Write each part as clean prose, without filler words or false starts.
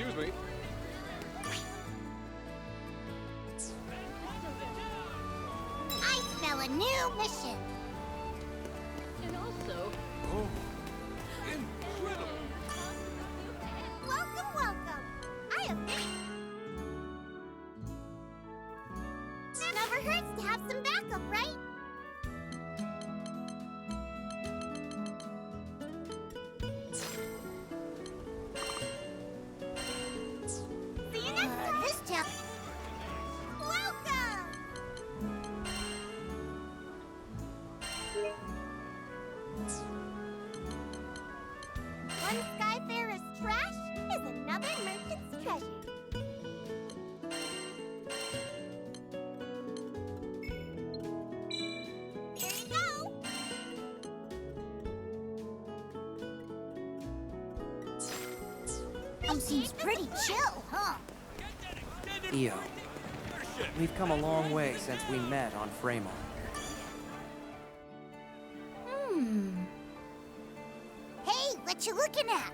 Excuse me. I smell a new mission. And also, Oh, incredible! Welcome, welcome. I have Never hurts to have some backup, right? See you next time. This time. Welcome. One Skyfarer's trash is another merchant's treasure. There you go. Seems pretty chill, huh? Io, we've come a long way since we met on Framo. Hey, what you looking at?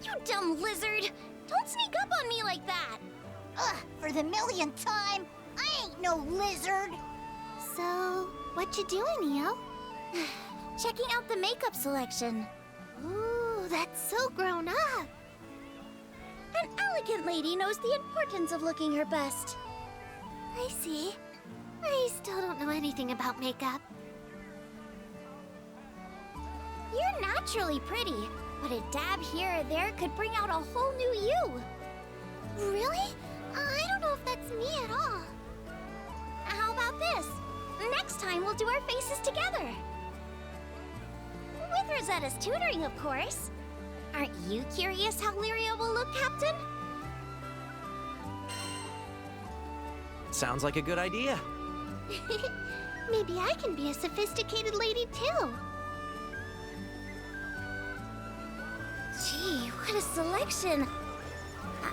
You dumb lizard! Don't sneak up on me like that! Ugh, for the millionth time, I ain't no lizard. So, what you doing, Io? Checking out the makeup selection. Ooh, that's so grown up. An elegant lady knows the importance of looking her best. I see. I still don't know anything about makeup. You're naturally pretty, but a dab here or there could bring out a whole new you. Really? I don't know if that's me at all. How about this? Next time we'll do our faces together. With Rosetta's tutoring, of course. Aren't you curious how Lyria will look, Captain? Sounds like a good idea. Maybe I can be a sophisticated lady too. Gee, what a selection.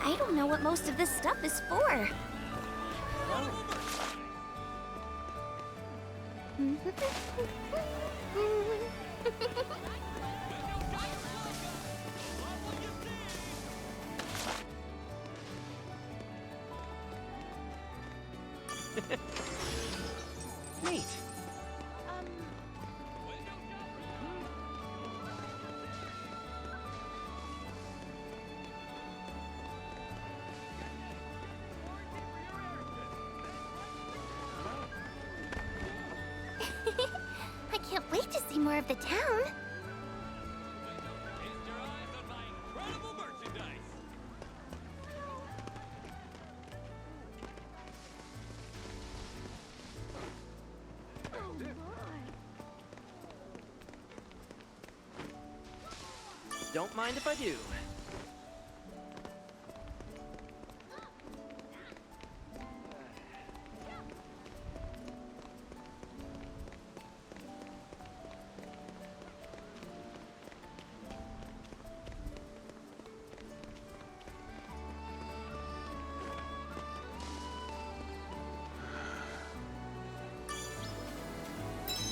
I don't know what most of this stuff is for. Neat. I can't wait to see more of the town. Feast your eyes on my incredible merchandise! Don't mind if I do.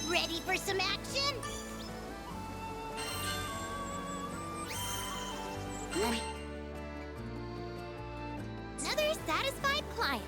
Ready for some action? Another satisfied client.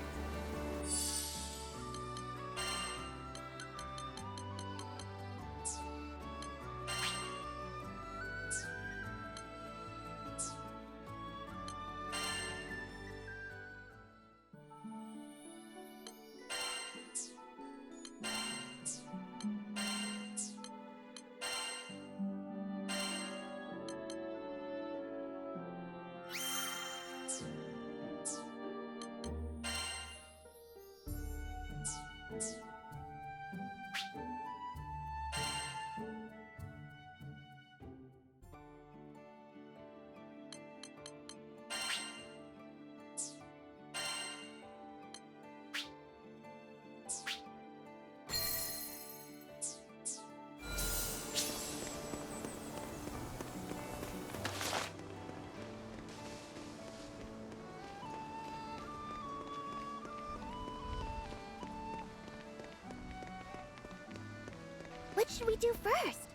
What should we do first?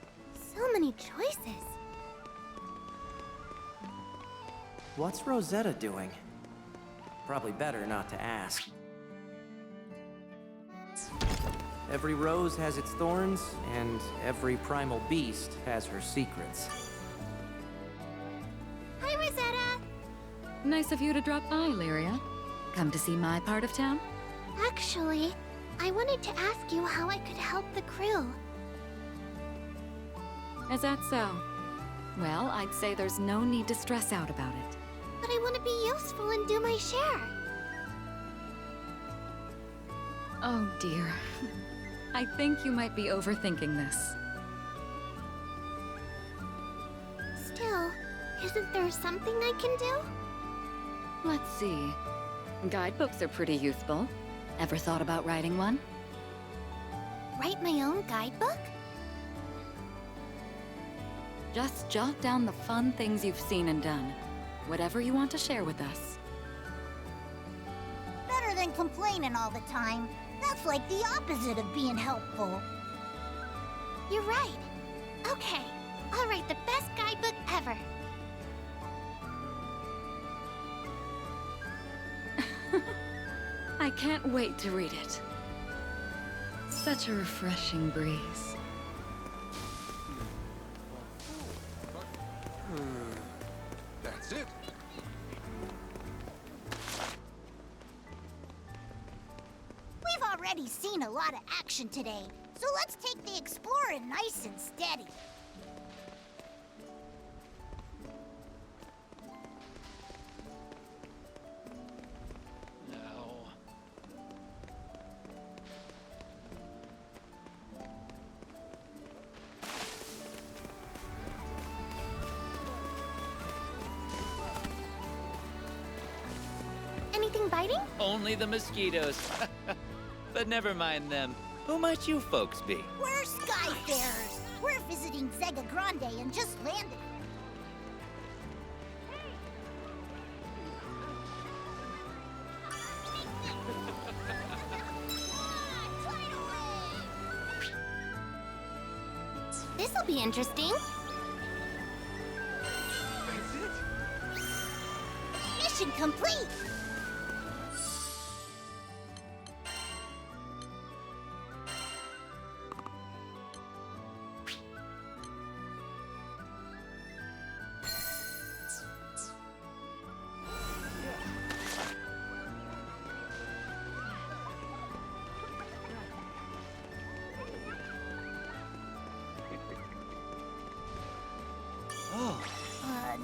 So many choices. What's Rosetta doing? Probably better not to ask. Every rose has its thorns, and every primal beast has her secrets. Hi, Rosetta! Nice of you to drop by, Lyria. Come to see my part of town? Actually, I wanted to ask you how I could help the crew. Is that so? Well, I'd say there's no need to stress out about it. But I want to be useful and do my share. Oh dear. I think you might be overthinking this. Still, isn't there something I can do? Let's see. Guidebooks are pretty useful. Ever thought about writing one? Write my own guidebook? Just jot down the fun things you've seen and done. Whatever you want to share with us. Better than complaining all the time. That's like the opposite of being helpful. You're right. Okay, I'll write the best guidebook ever. I can't wait to read it. Such a refreshing breeze. That's it. We've already seen a lot of action today, so let's take the exploring nice and steady. No. Anything biting? Only the mosquitoes. But never mind them. Who might you folks be? We're Skyfarers. We're visiting Zega Grande and just landed. This'll be interesting. Mission complete!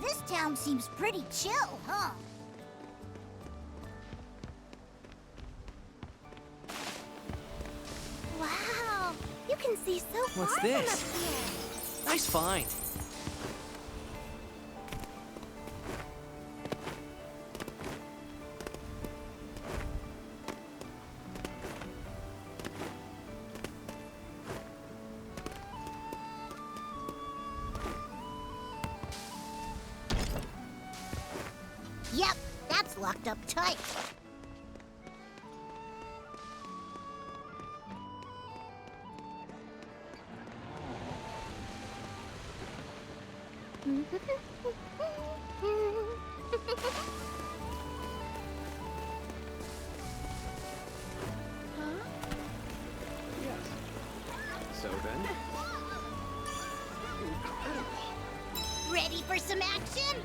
This town seems pretty chill, huh? Wow, you can see so far What's from this? up here. Nice find. Yep, that's locked up tight. So then? Ready for some action?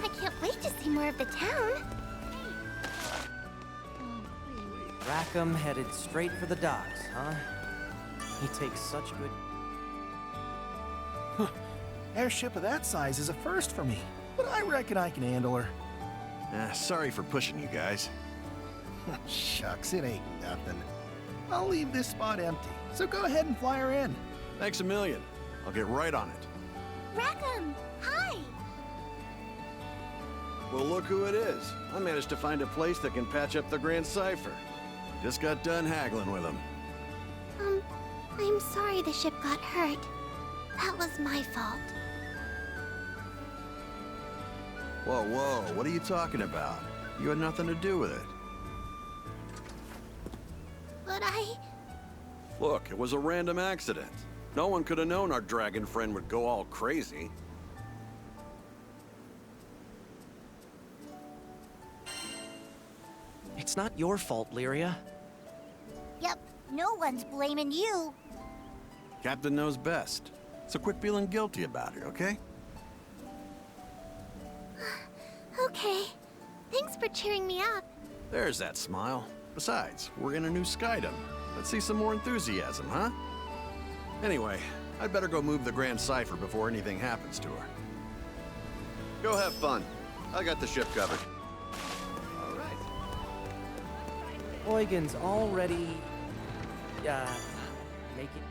I can't wait to see more of the town. Rackham headed straight for the docks, huh? He takes such good... Airship of that size is a first for me, but I reckon I can handle her. Sorry for pushing you guys. Shucks, it ain't nothing. I'll leave this spot empty, so go ahead and fly her in. Thanks a million. I'll get right on it. Rackham, hi! Well, look who it is. I managed to find a place that can patch up the Grand Cipher. Just got done haggling with him. I'm sorry the ship got hurt. That was my fault. Whoa, whoa, what are you talking about? You had nothing to do with it. But Look, it was a random accident. No one could have known our dragon friend would go all crazy. It's not your fault, Lyria. Yep, no one's blaming you. Captain knows best. So quit feeling guilty about it, okay? okay. Thanks for cheering me up. There's that smile. Besides, we're in a new skydom. Let's see some more enthusiasm, huh? Anyway, I'd better go move the Grand Cipher before anything happens to her. Go have fun. I got the ship covered. All right. Eugen's already, making...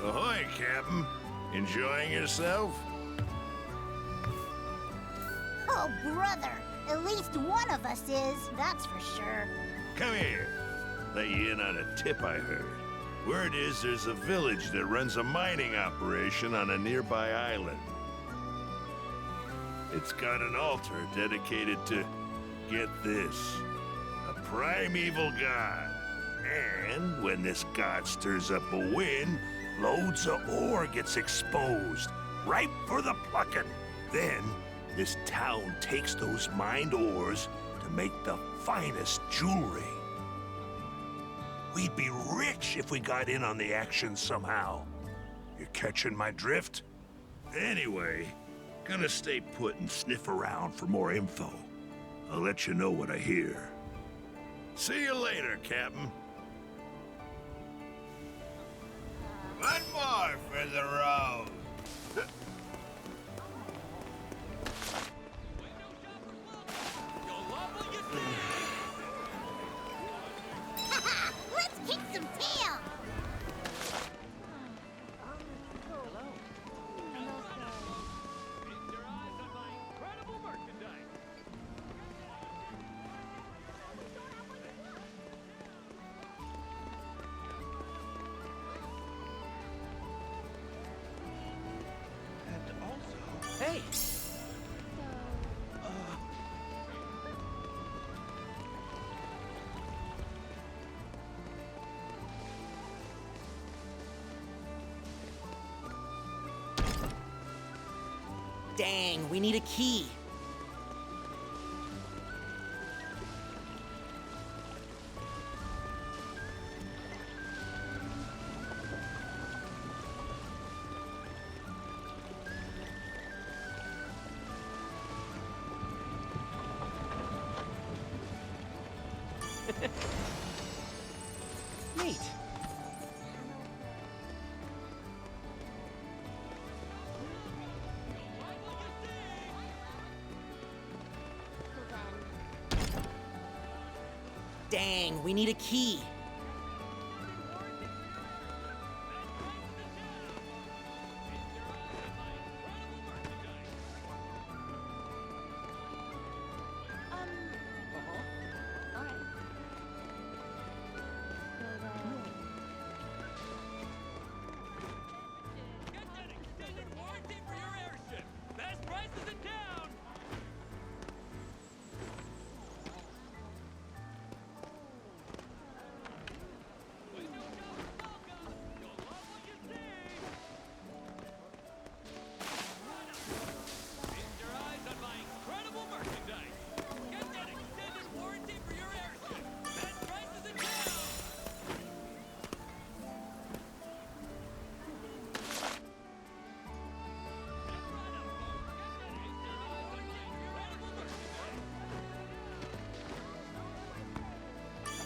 Ahoy, Captain. Enjoying yourself? Oh, brother. At least one of us is, that's for sure. Come here. Let you in on a tip I heard. Word is there's a village that runs a mining operation on a nearby island. It's got an altar dedicated to, get this, a primeval god. And when this god stirs up a wind, loads of ore gets exposed, ripe for the plucking. Then, this town takes those mined ores to make the finest jewelry. We'd be rich if we got in on the action somehow. You catching my drift? Anyway, gonna stay put and sniff around for more info. I'll let you know what I hear. See you later, Captain. One more for the road. Let's kick some tail! Hey! Dang, we need a key. Neat. Dang, we need a key.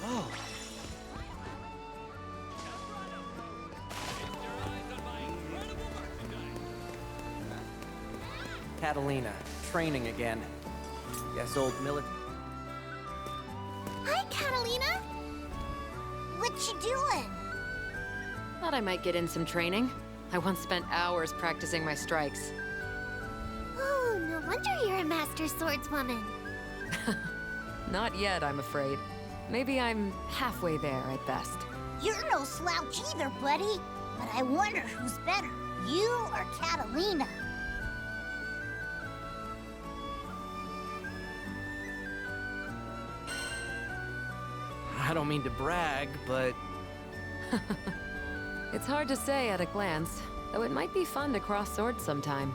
Oh. Catalina, training again. Guess old military. Hi, Catalina. What you doing? Thought I might get in some training. I once spent hours practicing my strikes. Oh, no wonder you're a master swordswoman. Not yet, I'm afraid. Maybe I'm halfway there at best. You're no slouch either, buddy. But I wonder who's better, you or Catalina? I don't mean to brag, but It's hard to say at a glance, though it might be fun to cross swords sometime.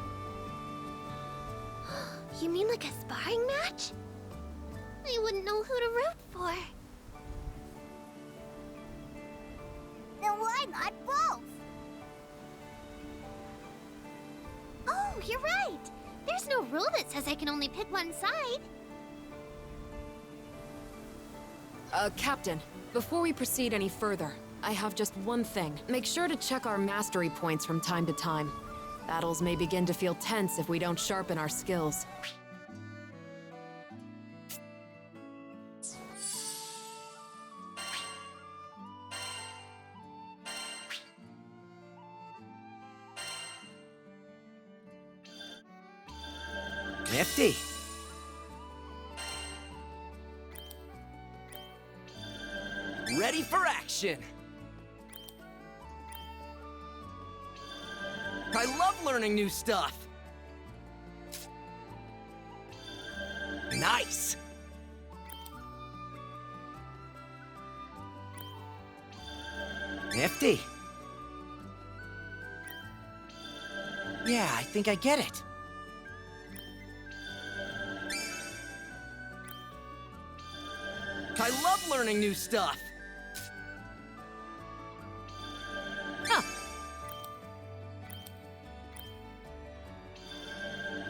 You mean like a sparring match? I wouldn't know who to root for. Then why not both? Oh, you're right. There's no rule that says I can only pick one side. Captain, before we proceed any further, I have just one thing. Make sure to check our mastery points from time to time. Battles may begin to feel tense if we don't sharpen our skills. nifty. Ready for action! I love learning new stuff! Nice! Nifty. Yeah, I think I get it. I love learning new stuff! Huh.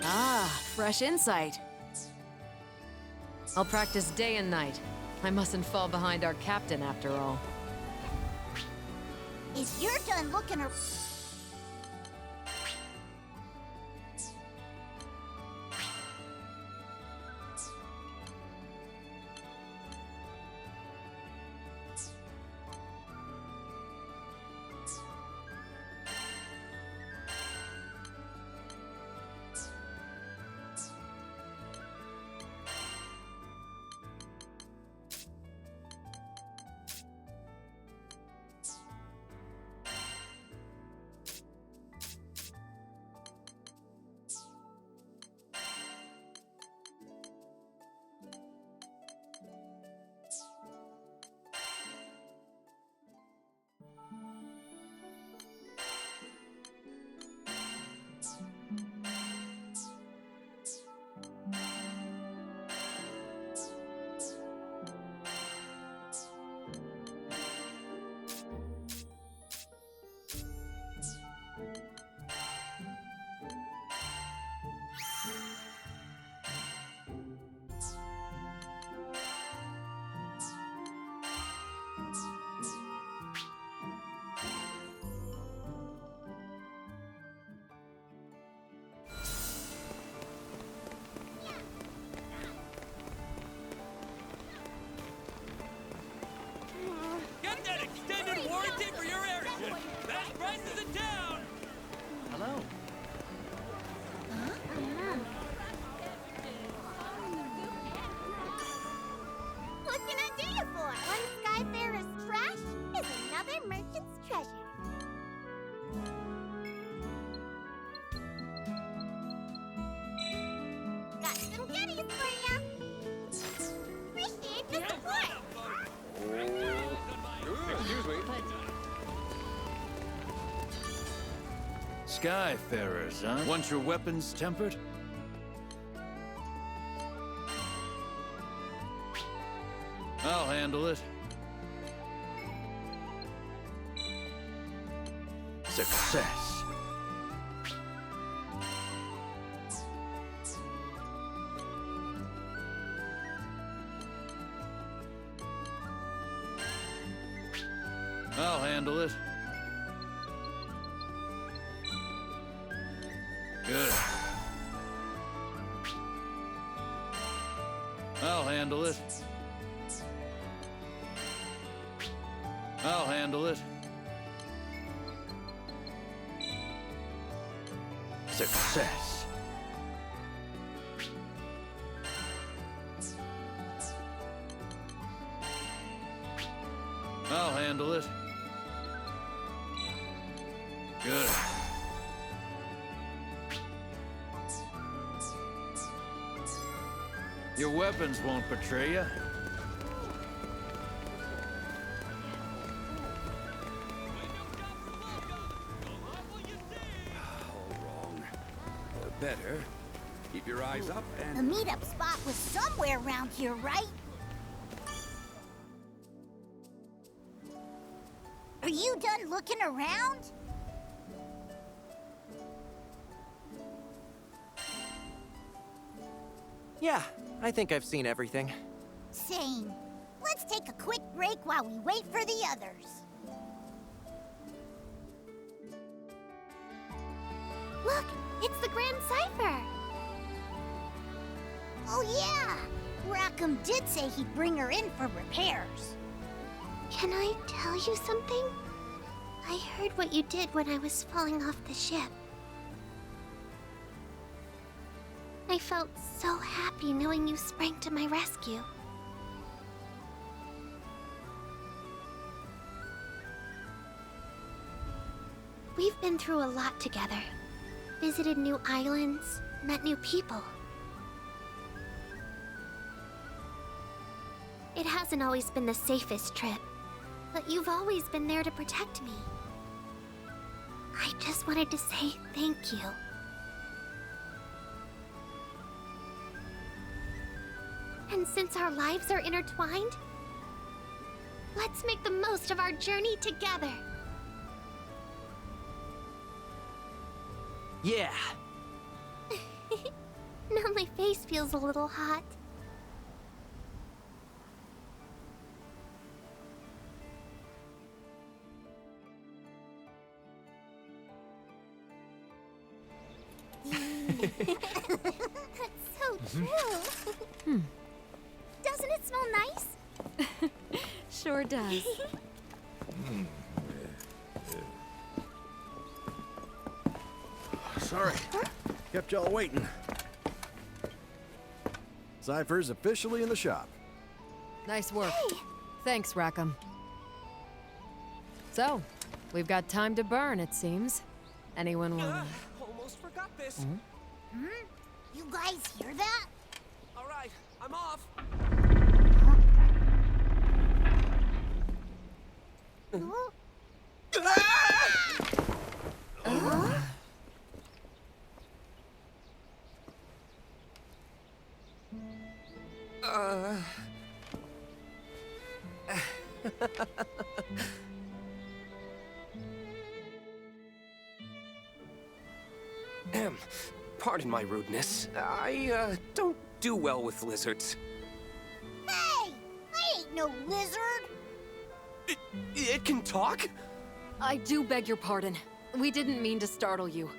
Ah, fresh insight. I'll practice day and night. I mustn't fall behind our captain after all. If you're done looking around... Get that extended warranty for your airship! Best prices in town! Hello. What can I do you for? One Skyfarer's trash is another merchant's treasure. Got some goodies for ya. Appreciate the support. Excuse me. Skyfarers, huh? Want your weapons tempered? I'll handle it. Success. I'll handle it. Good. I'll handle it. I'll handle it. Success. I'll handle it. Good. Your weapons won't betray you. Better. Keep your eyes up The and... meetup spot was somewhere around here, right? Are you done looking around? Yeah, I think I've seen everything. Same. Let's take a quick break while we wait for the others. Look, it's the Grand Cipher. Oh yeah! Rackham did say he'd bring her in for repairs. Can I tell you something? I heard what you did when I was falling off the ship. I felt so happy knowing you sprang to my rescue. We've been through a lot together. Visited new islands, met new people. It hasn't always been the safest trip, but you've always been there to protect me. I just wanted to say thank you. And since our lives are intertwined, let's make the most of our journey together. Yeah. Now my face feels a little hot. That's so true. Doesn't it smell nice? Sure does. Sorry. Kept y'all waiting. Cypher's officially in the shop. Nice work. Thanks, Rackham. So, we've got time to burn, it seems. Anyone want Almost forgot this. You guys hear that? All right, I'm off. Pardon my rudeness. I don't do well with lizards. Hey! I ain't no lizard! It can talk? I do beg your pardon. We didn't mean to startle you.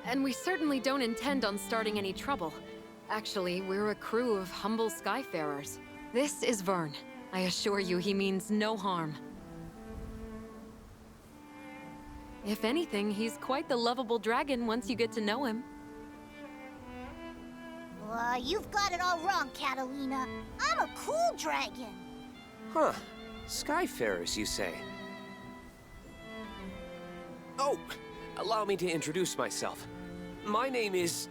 And we certainly don't intend on starting any trouble. Actually, we're a crew of humble skyfarers. This is Vern. I assure you he means no harm. If anything, he's quite the lovable dragon once you get to know him. You've got it all wrong, Catalina. I'm a cool dragon. Huh. Skyfarers, you say? Oh, allow me to introduce myself. My name is...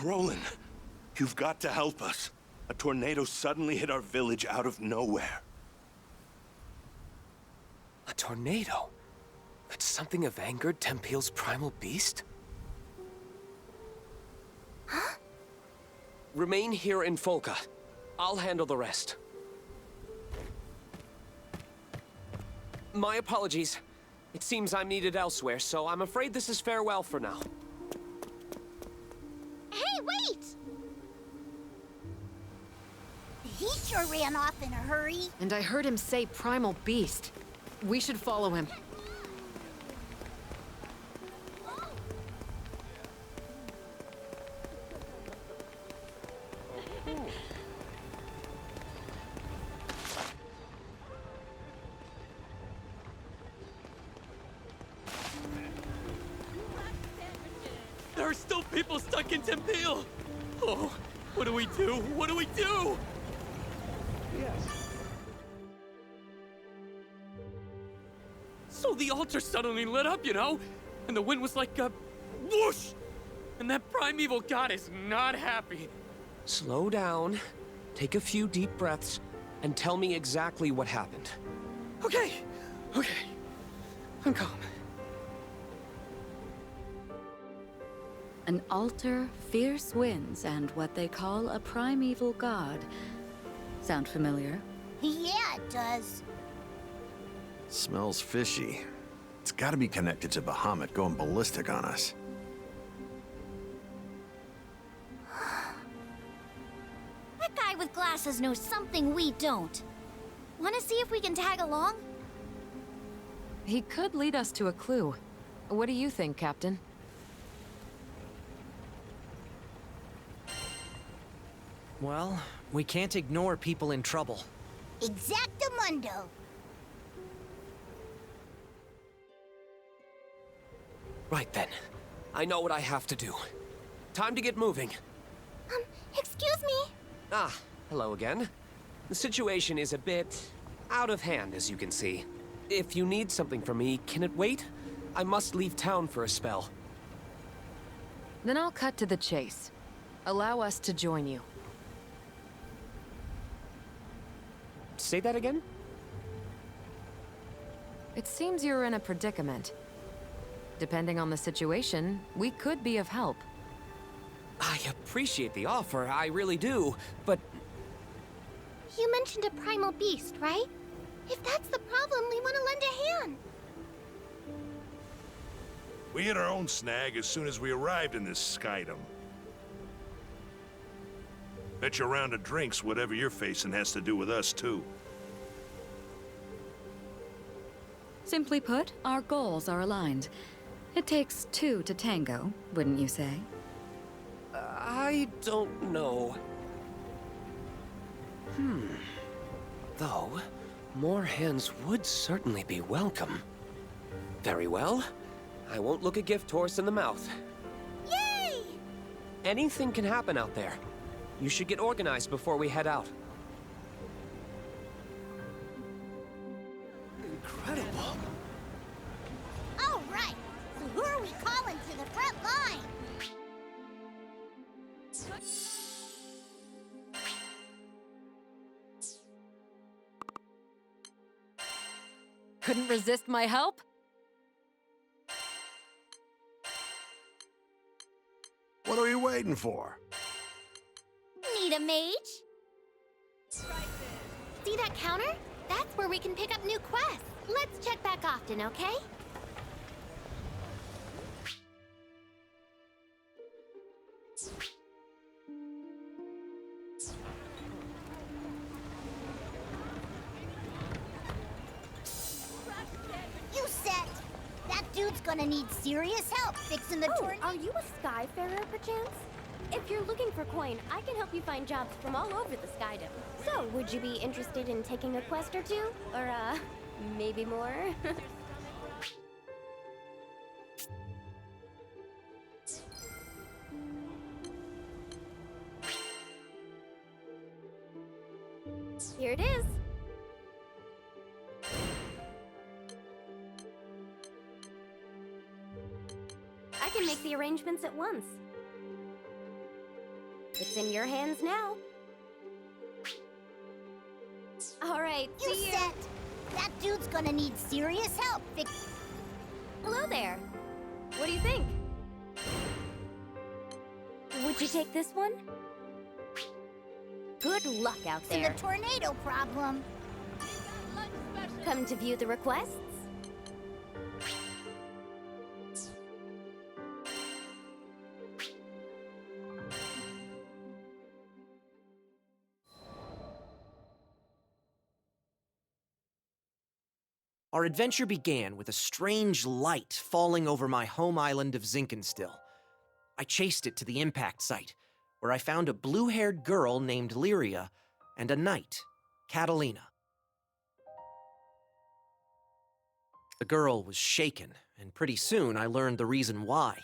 Rolan, you've got to help us. A tornado suddenly hit our village out of nowhere. A tornado? Could something have angered Tempeal's primal beast? Huh? Remain here in Folca. I'll handle the rest. My apologies. It seems I'm needed elsewhere, so I'm afraid this is farewell for now. Hey, wait! He sure ran off in a hurry. And I heard him say primal beast. We should follow him. There are still people stuck in Tempeal! Oh, what do we do? What do we do? So the altar suddenly lit up, you know? And the wind was like a whoosh! And that primeval god is not happy. Slow down, take a few deep breaths, and tell me exactly what happened. Okay. I'm calm. An altar, fierce winds, and what they call a primeval god. Sound familiar? Yeah, it does. Smells fishy. It's gotta be connected to Bahamut going ballistic on us. That guy with glasses knows something we don't. Wanna see if we can tag along? He could lead us to a clue. What do you think, Captain? Well, we can't ignore people in trouble. Exactamundo. Right then. I know what I have to do. Time to get moving. Excuse me? Ah, hello again. The situation is a bit out of hand, as you can see. If you need something from me, can it wait? I must leave town for a spell. Then I'll cut to the chase. Allow us to join you. Say that again? It seems you're in a predicament. Depending on the situation, we could be of help. I appreciate the offer, I really do, but... You mentioned a primal beast, right? If that's the problem, we want to lend a hand. We hit our own snag as soon as we arrived in this skydom. Bet you a round of drinks whatever you're facing has to do with us, too. Simply put, our goals are aligned. It takes two to tango, wouldn't you say? I don't know. Though, more hands would certainly be welcome. Very well. I won't look a gift horse in the mouth. Yay! Anything can happen out there. You should get organized before we head out. Incredible. All right. So who are we calling to the front line? Couldn't resist my help? What are we waiting for? Need a mage? See that counter? That's where we can pick up new quests. Let's check back often, okay? You set. That dude's gonna need serious help fixing the tornado. Are you a Skyfarer, perchance? If you're looking for coin, I can help you find jobs from all over the Skydom. So, would you be interested in taking a quest or two? Or, maybe more? Here it is. I can make the arrangements at once. It's in your hands now. All right, You see you. set. That dude's gonna need serious help Hello there. What do you think? Would you take this one? Good luck out fixing there. the tornado problem. Come to view the requests? Our adventure began with a strange light falling over my home island of Zinkenstill. I chased it to the impact site, where I found a blue-haired girl named Lyria and a knight, Catalina. The girl was shaken, and pretty soon I learned the reason why.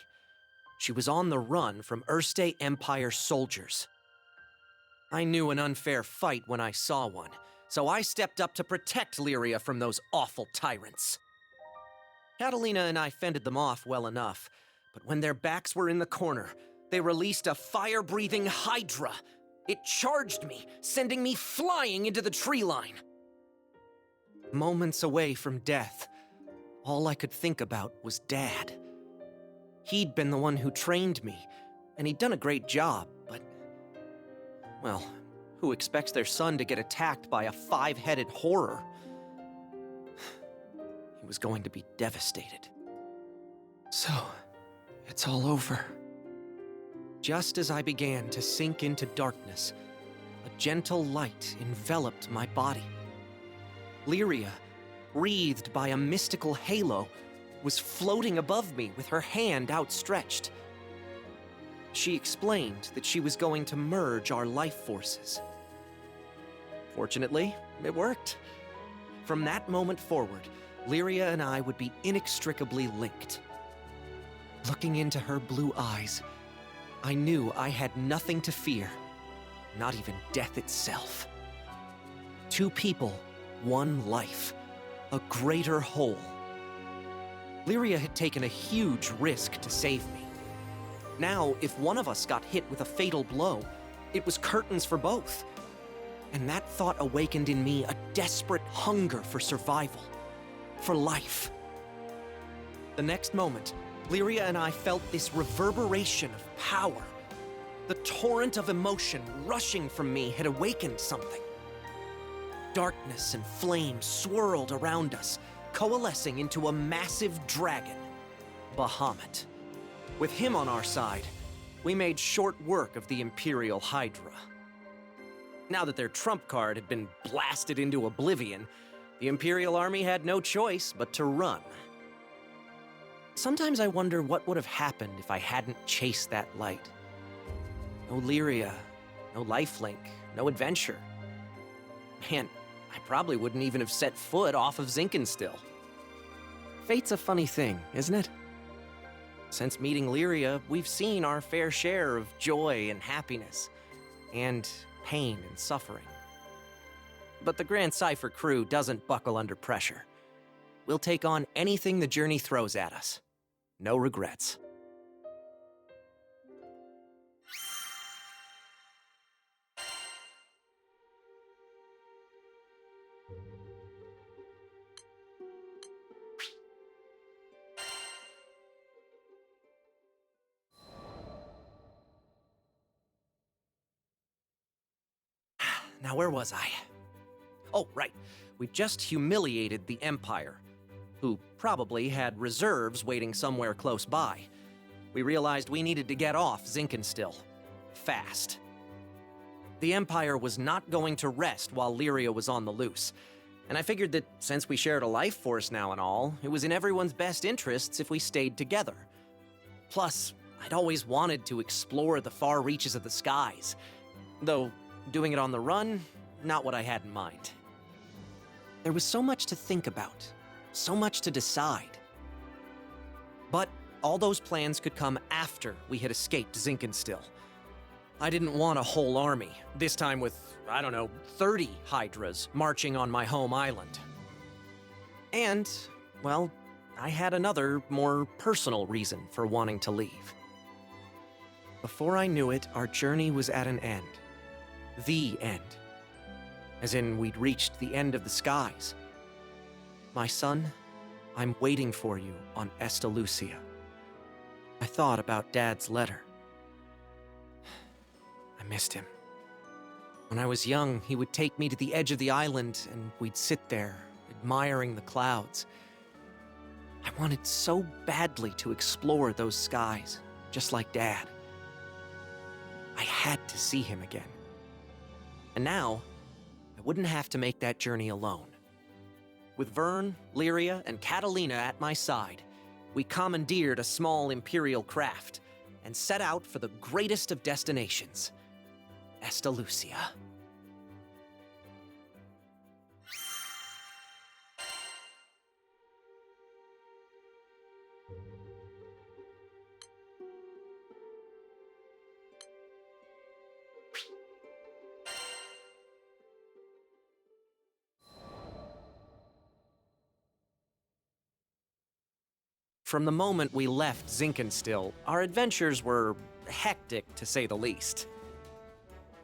She was on the run from Erste Empire soldiers. I knew an unfair fight when I saw one, so I stepped up to protect Lyria from those awful tyrants. Catalina and I fended them off well enough, but when their backs were in the corner, they released a fire-breathing hydra. It charged me, sending me flying into the tree line. Moments away from death, all I could think about was Dad. He'd been the one who trained me, and he'd done a great job, but... well, who expects their son to get attacked by a 5-headed horror? He was going to be devastated. So, it's all over. Just as I began to sink into darkness, a gentle light enveloped my body. Lyria, wreathed by a mystical halo, was floating above me with her hand outstretched. She explained that she was going to merge our life forces. Fortunately, it worked. From that moment forward, Lyria and I would be inextricably linked. Looking into her blue eyes, I knew I had nothing to fear, not even death itself. 2 people, 1 life, a greater whole. Lyria had taken a huge risk to save me. Now, if one of us got hit with a fatal blow, it was curtains for both. And that thought awakened in me a desperate hunger for survival, for life. The next moment, Lyria and I felt this reverberation of power. The torrent of emotion rushing from me had awakened something. Darkness and flame swirled around us, coalescing into a massive dragon, Bahamut. With him on our side, we made short work of the Imperial Hydra. Now that their trump card had been blasted into oblivion, the Imperial Army had no choice but to run. Sometimes I wonder what would have happened if I hadn't chased that light. No Lyria, no lifelink, no adventure. Man, I probably wouldn't even have set foot off of Zinkenstill. Fate's a funny thing, isn't it? Since meeting Lyria, we've seen our fair share of joy and happiness, and pain and suffering. But the Grand Cypher crew doesn't buckle under pressure. We'll take on anything the journey throws at us. No regrets. Now, where was I? Oh, right. We just humiliated the Empire, who probably had reserves waiting somewhere close by. We realized we needed to get off Zinkenstill. Fast. The Empire was not going to rest while Lyria was on the loose, and I figured that since we shared a life force now and all, it was in everyone's best interests if we stayed together. Plus, I'd always wanted to explore the far reaches of the skies, though doing it on the run, not what I had in mind. There was so much to think about, so much to decide. But all those plans could come after we had escaped Zinkenstill. I didn't want a whole army, this time with, 30 Hydras marching on my home island. And, well, I had another, more personal reason for wanting to leave. Before I knew it, our journey was at an end. The end. As in, we'd reached the end of the skies. My son, I'm waiting for you on Estalucia. I thought about Dad's letter. I missed him. When I was young, he would take me to the edge of the island, and we'd sit there, admiring the clouds. I wanted so badly to explore those skies, just like Dad. I had to see him again. And now, I wouldn't have to make that journey alone. With Vern, Lyria, and Catalina at my side, we commandeered a small Imperial craft and set out for the greatest of destinations, Estalucia. From the moment we left Zinkenstill, our adventures were hectic, to say the least.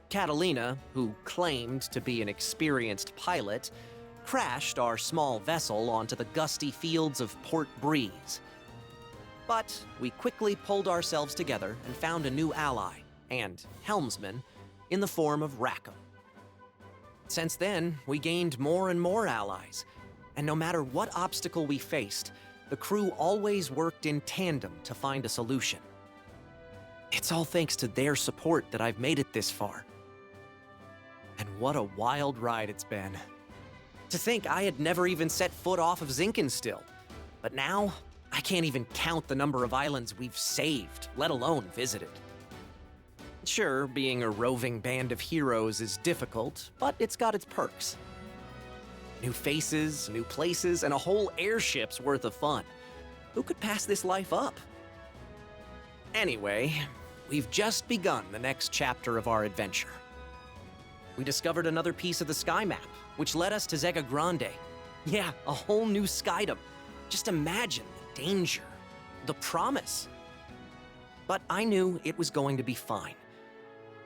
Catalina, who claimed to be an experienced pilot, crashed our small vessel onto the gusty fields of Port Breeze. But we quickly pulled ourselves together and found a new ally, and helmsman, in the form of Rackham. Since then, we gained more and more allies, and no matter what obstacle we faced, the crew always worked in tandem to find a solution. It's all thanks to their support that I've made it this far. And what a wild ride it's been. To think I had never even set foot off of Zinkenstill, but now I can't even count the number of islands we've saved, let alone visited. Sure, being a roving band of heroes is difficult, but it's got its perks. New faces, new places, and a whole airship's worth of fun. Who could pass this life up? Anyway, we've just begun the next chapter of our adventure. We discovered another piece of the sky map, which led us to Zega Grande. Yeah, a whole new skydom. Just imagine the danger, the promise. But I knew it was going to be fine.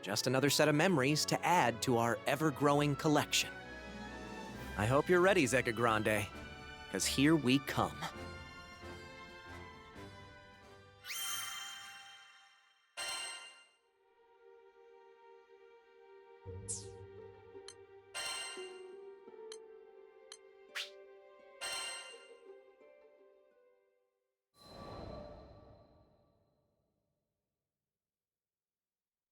Just another set of memories to add to our ever-growing collection. I hope you're ready, Zega Grande, because here we come.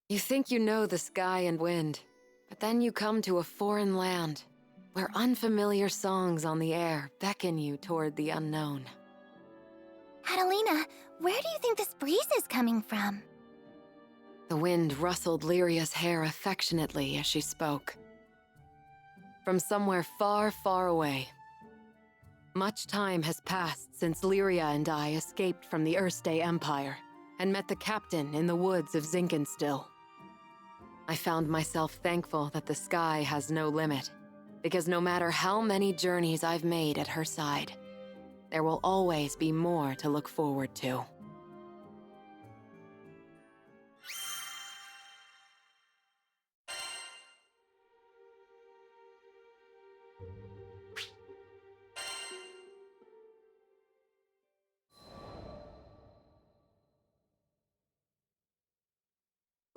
You think you know the sky and wind, but then you come to a foreign land where unfamiliar songs on the air beckon you toward the unknown. Catalina, where do you think this breeze is coming from? The wind rustled Lyria's hair affectionately as she spoke. From somewhere far, far away. Much time has passed since Lyria and I escaped from the Erste Empire and met the captain in the woods of Zinkenstill. I found myself thankful that the sky has no limit, because no matter how many journeys I've made at her side, there will always be more to look forward to.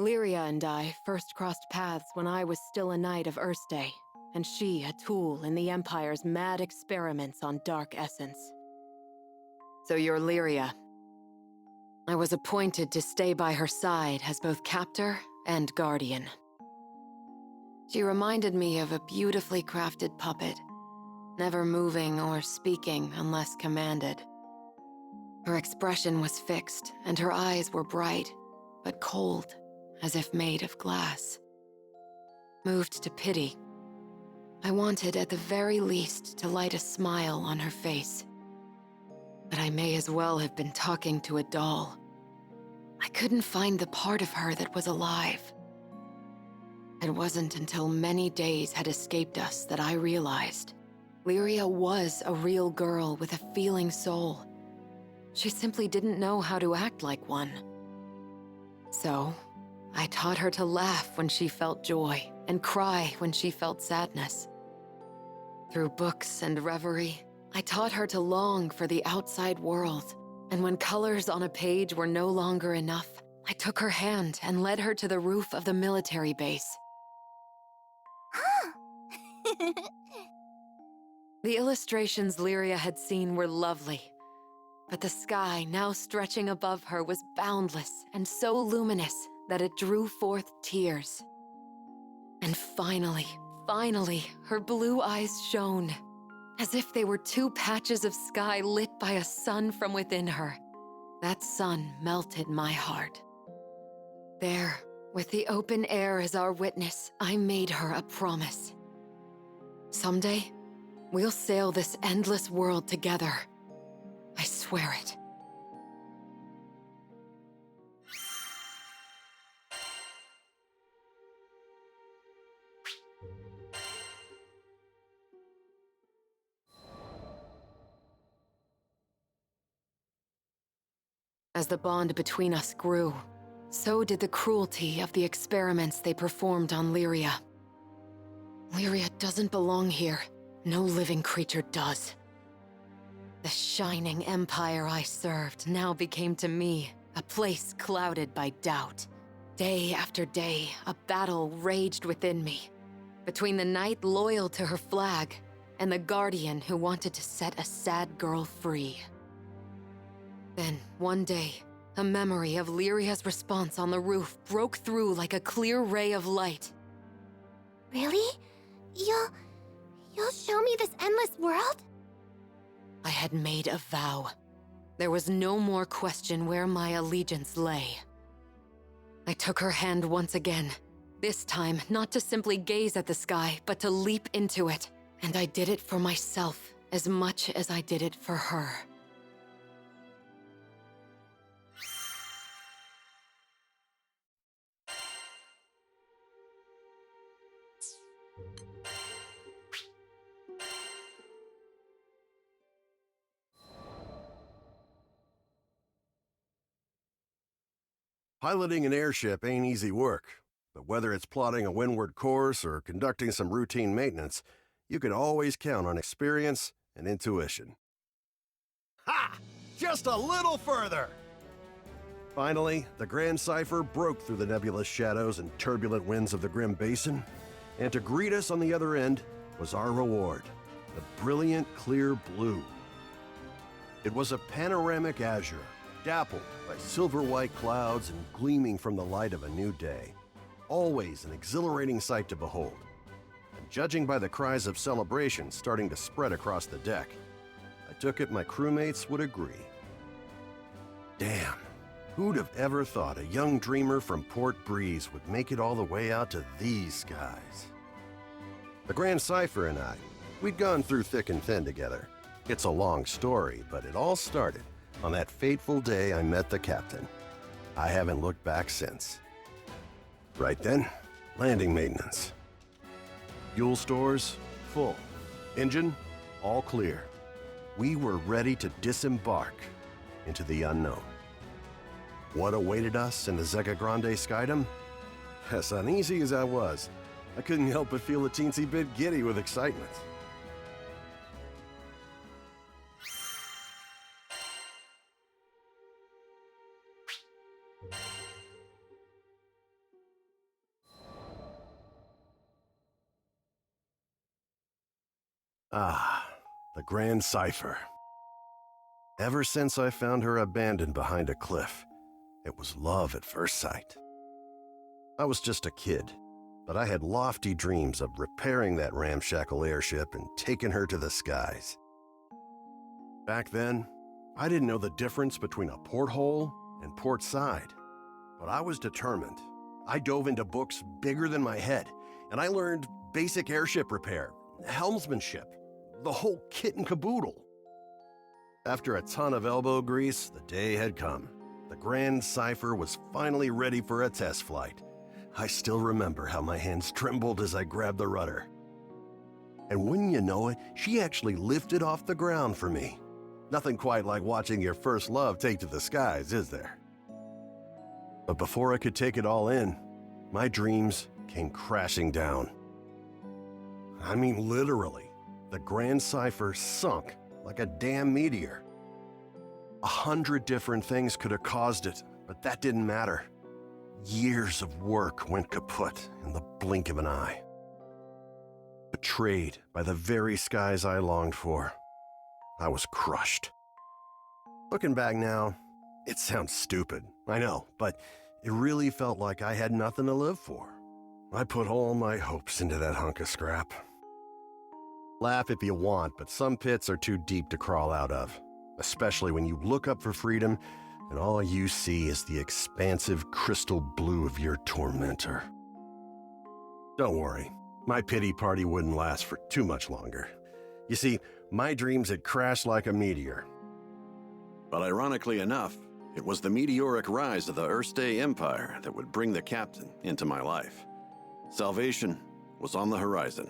Lyria and I first crossed paths when I was still a knight of Erste, and she a tool in the Empire's mad experiments on dark essence. So you're Lyria. I was appointed to stay by her side as both captor and guardian. She reminded me of a beautifully crafted puppet, never moving or speaking unless commanded. Her expression was fixed, and her eyes were bright, but cold, as if made of glass. Moved to pity, I wanted at the very least to light a smile on her face. But I may as well have been talking to a doll. I couldn't find the part of her that was alive. It wasn't until many days had escaped us that I realized Lyria was a real girl with a feeling soul. She simply didn't know how to act like one. So, I taught her to laugh when she felt joy and cry when she felt sadness. Through books and reverie, I taught her to long for the outside world, and when colors on a page were no longer enough, I took her hand and led her to the roof of the military base. The illustrations Lyria had seen were lovely, but the sky now stretching above her was boundless and so luminous that it drew forth tears. And finally, her blue eyes shone, as if they were two patches of sky lit by a sun from within her. That sun melted my heart. There, with the open air as our witness, I made her a promise. Someday, we'll sail this endless world together. I swear it. As the bond between us grew, so did the cruelty of the experiments they performed on Lyria. Lyria doesn't belong here. No living creature does. The shining empire I served now became to me a place clouded by doubt. Day after day, a battle raged within me, between the knight loyal to her flag and the guardian who wanted to set a sad girl free. Then, one day, a memory of Lyria's response on the roof broke through like a clear ray of light. Really? You'll show me this endless world? I had made a vow. There was no more question where my allegiance lay. I took her hand once again, this time not to simply gaze at the sky, but to leap into it. And I did it for myself as much as I did it for her. Piloting an airship ain't easy work, but whether it's plotting a windward course or conducting some routine maintenance, you can always count on experience and intuition. Ha! Just a little further! Finally, the Grand Cipher broke through the nebulous shadows and turbulent winds of the Grim Basin, and to greet us on the other end was our reward, the brilliant clear blue. It was a panoramic azure, dappled by silver-white clouds and gleaming from the light of a new day. Always an exhilarating sight to behold. And judging by the cries of celebration starting to spread across the deck, I took it my crewmates would agree. Damn, who'd have ever thought a young dreamer from Port Breeze would make it all the way out to these skies? The Grand Cipher and I, we'd gone through thick and thin together. It's a long story, but it all started on that fateful day I met the captain. I haven't looked back since. Right then, landing maintenance. Fuel stores, full. Engine, all clear. We were ready to disembark into the unknown. What awaited us in the Zega Grande Skydom? As uneasy as I was, I couldn't help but feel a teensy bit giddy with excitement. Ah, the Grand Cipher. Ever since I found her abandoned behind a cliff, it was love at first sight. I was just a kid, but I had lofty dreams of repairing that ramshackle airship and taking her to the skies. Back then, I didn't know the difference between a porthole and port side, but I was determined. I dove into books bigger than my head, and I learned basic airship repair, helmsmanship, the whole kit and caboodle. After a ton of elbow grease, the day had come. The Grand Cipher was finally ready for a test flight. I still remember how my hands trembled as I grabbed the rudder. And wouldn't you know it, she actually lifted off the ground for me. Nothing quite like watching your first love take to the skies, is there? But before I could take it all in, my dreams came crashing down. I mean, literally. The Grand Cipher sunk like a damn meteor. 100 different things could have caused it, but that didn't matter. Years of work went kaput in the blink of an eye. Betrayed by the very skies I longed for, I was crushed. Looking back now, it sounds stupid, I know, but it really felt like I had nothing to live for. I put all my hopes into that hunk of scrap. Laugh if you want, but some pits are too deep to crawl out of, especially when you look up for freedom and all you see is the expansive crystal blue of your tormentor. Don't worry, my pity party wouldn't last for too much longer. You see, my dreams had crashed like a meteor. But ironically enough, it was the meteoric rise of the Erste Empire that would bring the captain into my life. Salvation was on the horizon.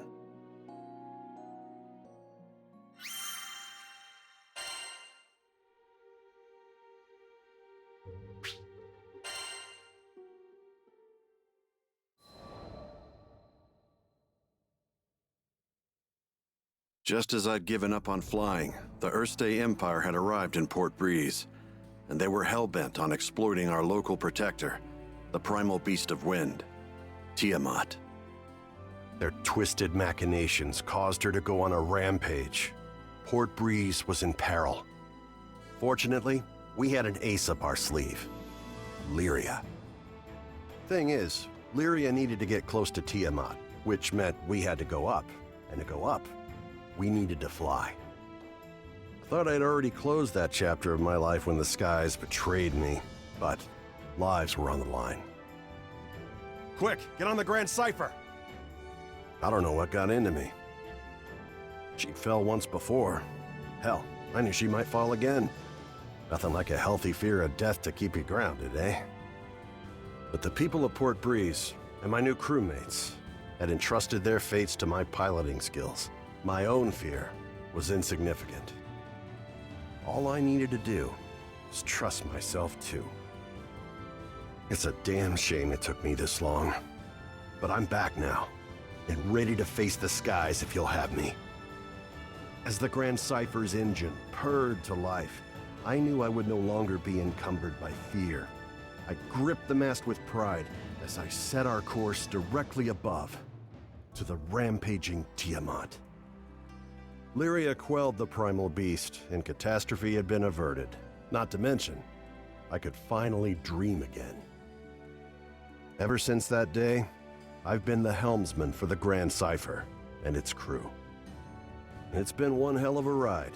Just as I'd given up on flying, the Erste Empire had arrived in Port Breeze, and they were hell-bent on exploiting our local protector, the primal beast of wind, Tiamat. Their twisted machinations caused her to go on a rampage. Port Breeze was in peril. Fortunately, we had an ace up our sleeve, Lyria. Thing is, Lyria needed to get close to Tiamat, which meant we had to go up, and to go up, we needed to fly. I thought I'd already closed that chapter of my life when the skies betrayed me, but lives were on the line. Quick, get on the Grand Cipher! I don't know what got into me. She fell once before. Hell, I knew she might fall again. Nothing like a healthy fear of death to keep you grounded, eh? But the people of Port Breeze, and my new crewmates, had entrusted their fates to my piloting skills. My own fear was insignificant. All I needed to do was trust myself too. It's a damn shame it took me this long. But I'm back now, and ready to face the skies if you'll have me. As the Grand Cipher's engine purred to life, I knew I would no longer be encumbered by fear. I gripped the mast with pride as I set our course directly above, to the rampaging Tiamat. Lyria quelled the primal beast, and catastrophe had been averted. Not to mention, I could finally dream again. Ever since that day, I've been the helmsman for the Grand Cipher and its crew. It's been one hell of a ride.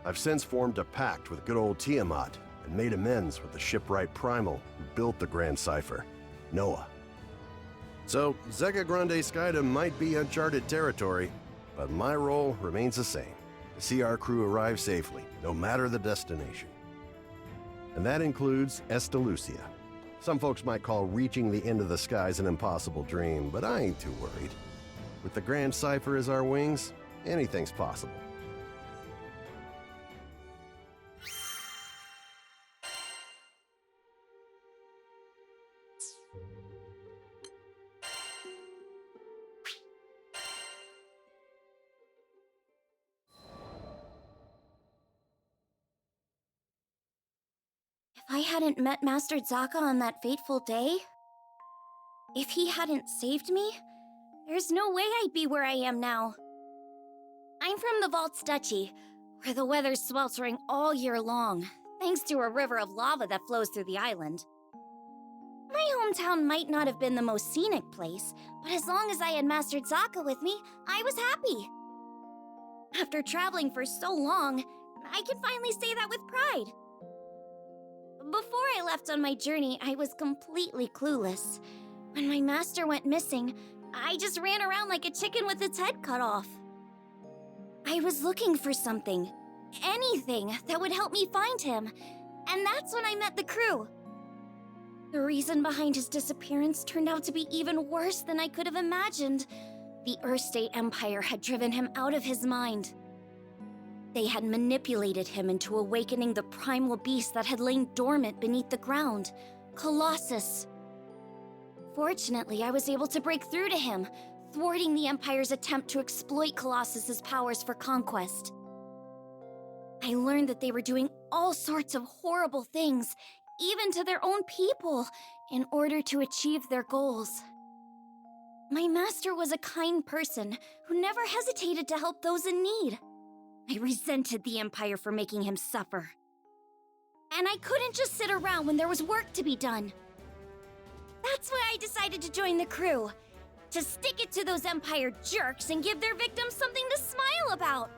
I've since formed a pact with good old Tiamat and made amends with the shipwright primal who built the Grand Cipher, Noah. So, Zeka Grande Skydom might be uncharted territory, but my role remains the same, to see our crew arrive safely, no matter the destination. And that includes Estalucia. Some folks might call reaching the end of the skies an impossible dream, but I ain't too worried. With the Grand Cipher as our wings, anything's possible. If I hadn't met Master Zaka on that fateful day, if he hadn't saved me, there's no way I'd be where I am now. I'm from the Vaults Duchy, where the weather's sweltering all year long, thanks to a river of lava that flows through the island. My hometown might not have been the most scenic place, but as long as I had Master Zaka with me, I was happy. After traveling for so long, I can finally say that with pride. Before I left on my journey, I was completely clueless. When my master went missing, I just ran around like a chicken with its head cut off. I was looking for something, anything that would help me find him, and that's when I met the crew. The reason behind his disappearance turned out to be even worse than I could have imagined. The Erste Empire had driven him out of his mind. They had manipulated him into awakening the primal beast that had lain dormant beneath the ground, Colossus. Fortunately, I was able to break through to him, thwarting the Empire's attempt to exploit Colossus's powers for conquest. I learned that they were doing all sorts of horrible things, even to their own people, in order to achieve their goals. My master was a kind person who never hesitated to help those in need. I resented the Empire for making him suffer. And I couldn't just sit around when there was work to be done. That's why I decided to join the crew. To stick it to those Empire jerks and give their victims something to smile about.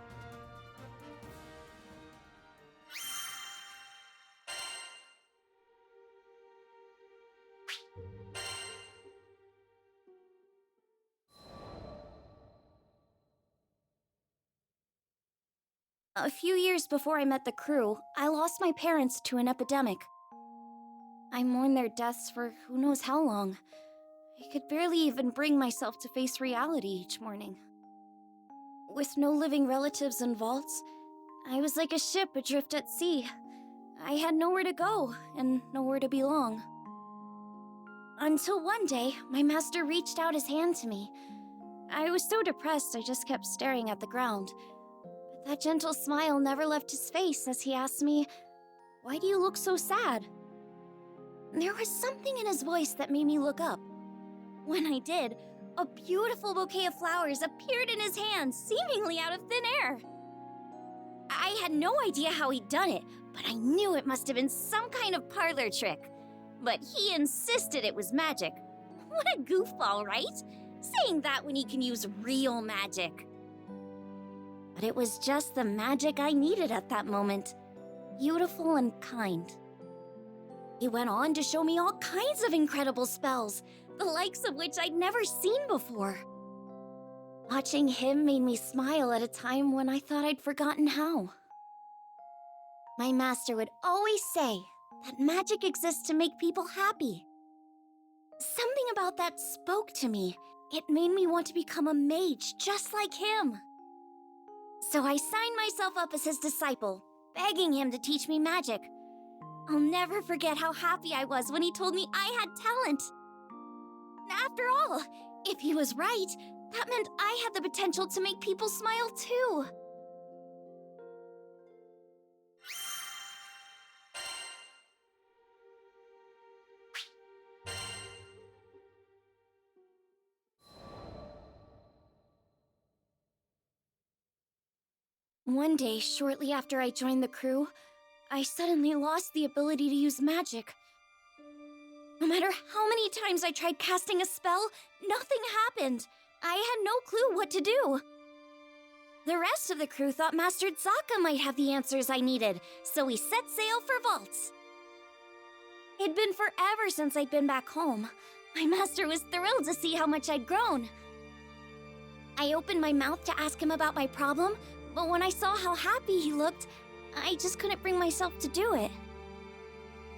A few years before I met the crew, I lost my parents to an epidemic. I mourned their deaths for who knows how long. I could barely even bring myself to face reality each morning. With no living relatives in vaults, I was like a ship adrift at sea. I had nowhere to go and nowhere to belong. Until one day, my master reached out his hand to me. I was so depressed I just kept staring at the ground. But that gentle smile never left his face as he asked me, "Why do you look so sad?" There was something in his voice that made me look up. When I did, a beautiful bouquet of flowers appeared in his hands, seemingly out of thin air. I had no idea how he'd done it, but I knew it must have been some kind of parlor trick. But he insisted it was magic. What a goofball, right? Saying that when he can use real magic. But it was just the magic I needed at that moment. Beautiful and kind. He went on to show me all kinds of incredible spells, the likes of which I'd never seen before. Watching him made me smile at a time when I thought I'd forgotten how. My master would always say that magic exists to make people happy. Something about that spoke to me. It made me want to become a mage just like him. So I signed myself up as his disciple, begging him to teach me magic. I'll never forget how happy I was when he told me I had talent. After all, if he was right, that meant I had the potential to make people smile too. One day, shortly after I joined the crew, I suddenly lost the ability to use magic. No matter how many times I tried casting a spell, nothing happened. I had no clue what to do. The rest of the crew thought Master Zaka might have the answers I needed, so we set sail for Vaults. It'd been forever since I'd been back home. My master was thrilled to see how much I'd grown. I opened my mouth to ask him about my problem, but when I saw how happy he looked, I just couldn't bring myself to do it.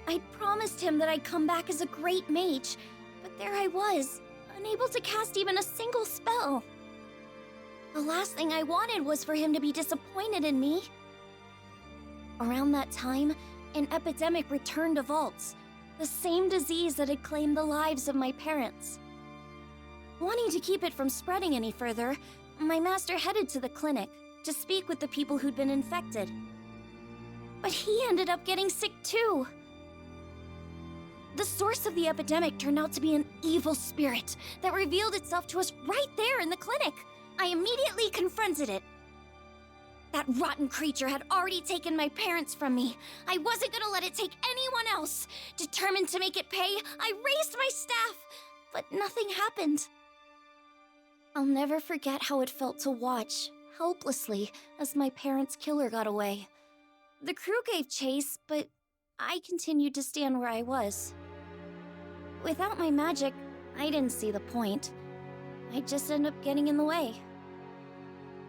I'd promised him that I'd come back as a great mage, but there I was, unable to cast even a single spell. The last thing I wanted was for him to be disappointed in me. Around that time, an epidemic returned to Vaults, the same disease that had claimed the lives of my parents. Wanting to keep it from spreading any further, my master headed to the clinic to speak with the people who'd been infected. But he ended up getting sick too. The source of the epidemic turned out to be an evil spirit that revealed itself to us right there in the clinic. I immediately confronted it. That rotten creature had already taken my parents from me. I wasn't gonna let it take anyone else. Determined to make it pay, I raised my staff, but nothing happened. I'll never forget how it felt to watch, helplessly, as my parents' killer got away. The crew gave chase, but I continued to stand where I was. Without my magic, I didn't see the point. I'd just end up getting in the way.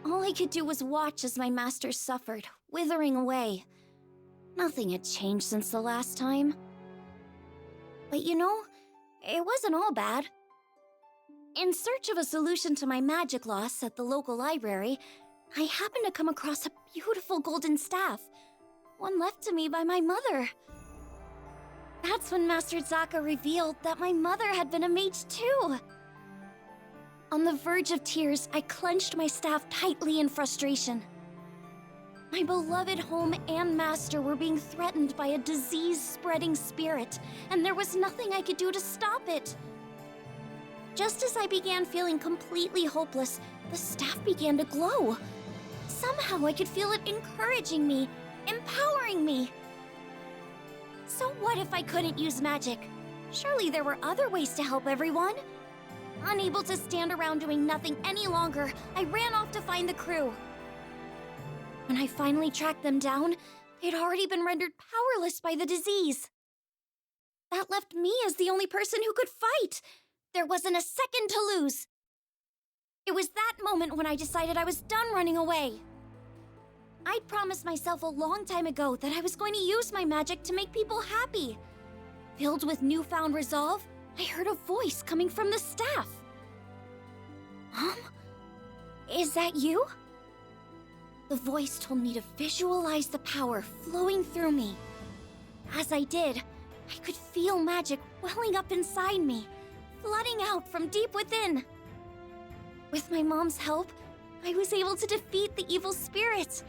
All I could do was watch as my master suffered, withering away. Nothing had changed since the last time. But you know, it wasn't all bad. In search of a solution to my magic loss at the local library, I happened to come across a beautiful golden staff, one left to me by my mother. That's when Master Zaka revealed that my mother had been a mage too. On the verge of tears, I clenched my staff tightly in frustration. My beloved home and master were being threatened by a disease-spreading spirit, and there was nothing I could do to stop it. Just as I began feeling completely hopeless, the staff began to glow. Somehow I could feel it encouraging me, empowering me. So what if I couldn't use magic? Surely there were other ways to help everyone. Unable to stand around doing nothing any longer, I ran off to find the crew. When I finally tracked them down, they'd already been rendered powerless by the disease. That left me as the only person who could fight. There wasn't a second to lose. It was that moment when I decided I was done running away. I'd promised myself a long time ago that I was going to use my magic to make people happy. Filled with newfound resolve, I heard a voice coming from the staff. Mom? Is that you? The voice told me to visualize the power flowing through me. As I did, I could feel magic welling up inside me, flooding out from deep within. With my mom's help, I was able to defeat the evil spirit.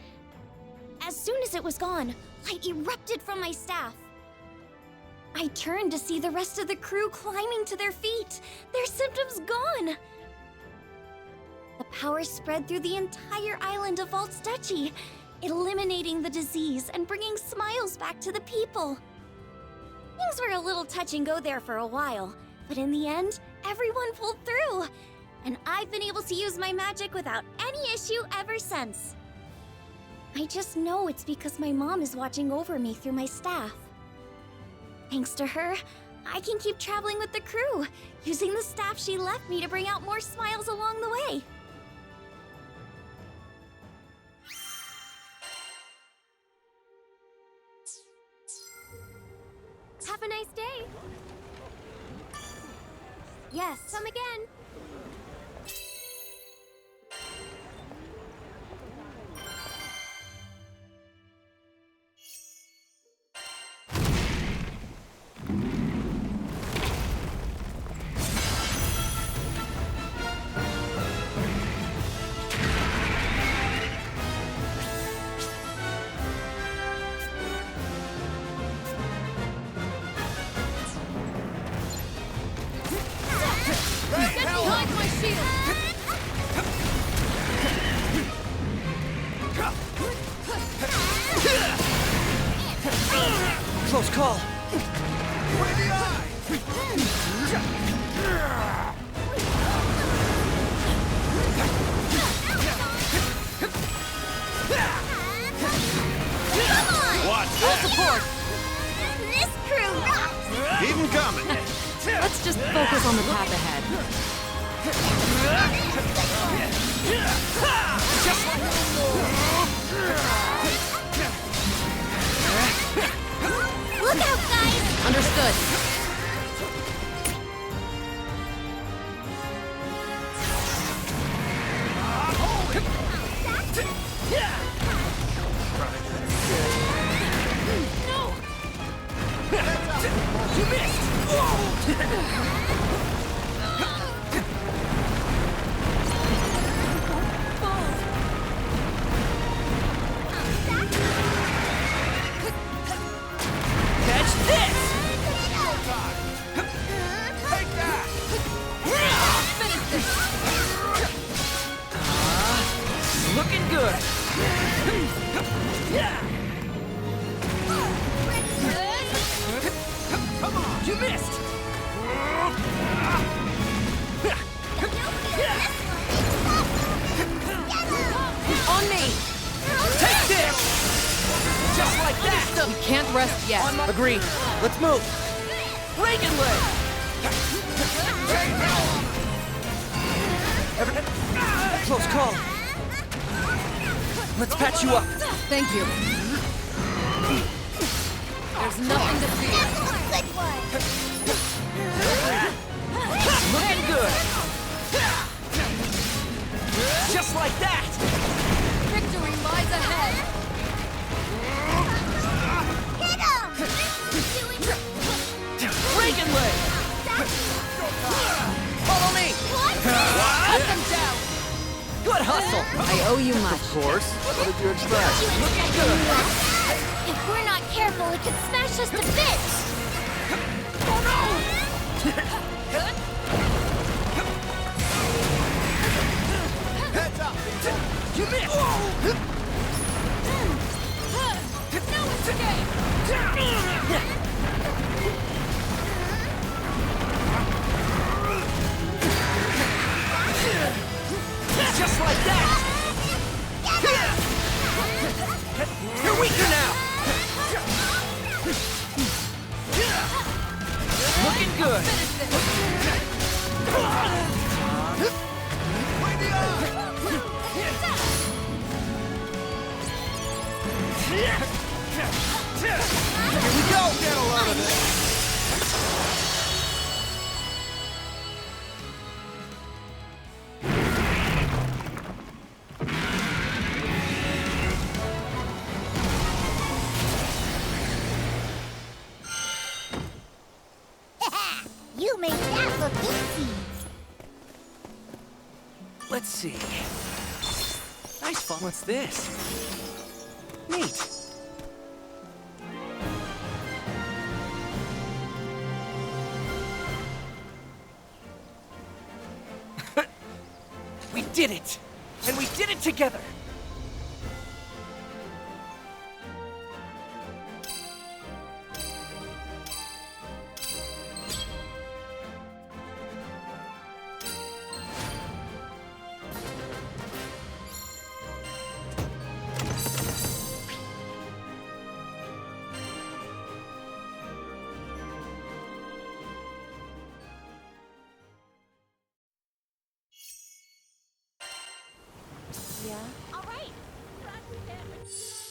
As soon as it was gone, light erupted from my staff. I turned to see the rest of the crew climbing to their feet, their symptoms gone. The power spread through the entire island of Vault's Duchy, eliminating the disease and bringing smiles back to the people. Things were a little touch and go there for a while, but in the end, everyone pulled through. And I've been able to use my magic without any issue ever since. I just know it's because my mom is watching over me through my staff. Thanks to her, I can keep traveling with the crew, using the staff she left me to bring out more smiles along the way. Have a nice day. Yes. Come again. Close call. Watch Full support! This crew rocks! Keep 'em coming. Let's just focus on the path ahead. Look out, guys! Understood. You missed! Catch this! Take that! Finish this! Looking good! Come on! You missed! On me! Take this! Just like that! We can't rest yet. Agreed. Let's move. Reagan leg! Close call. Let's patch you up. Thank you. There's nothing to fear. Good one! Looking good! Just like that! Victory lies ahead. Hit him! Reagan leg! Follow me! Cut them down. Good hustle! I owe you much. Of course. What did you expect? Looking good! If we're not careful, it could smash us to bits! Oh no! Heads up! You missed! Now it's the game. Just like that! You're weaker now! Looking good! Here we go! Get a load of this! You made that look easy. Let's see. Nice fun. What's this? Neat. We did it! And we did it together! Yeah? All right. That's it.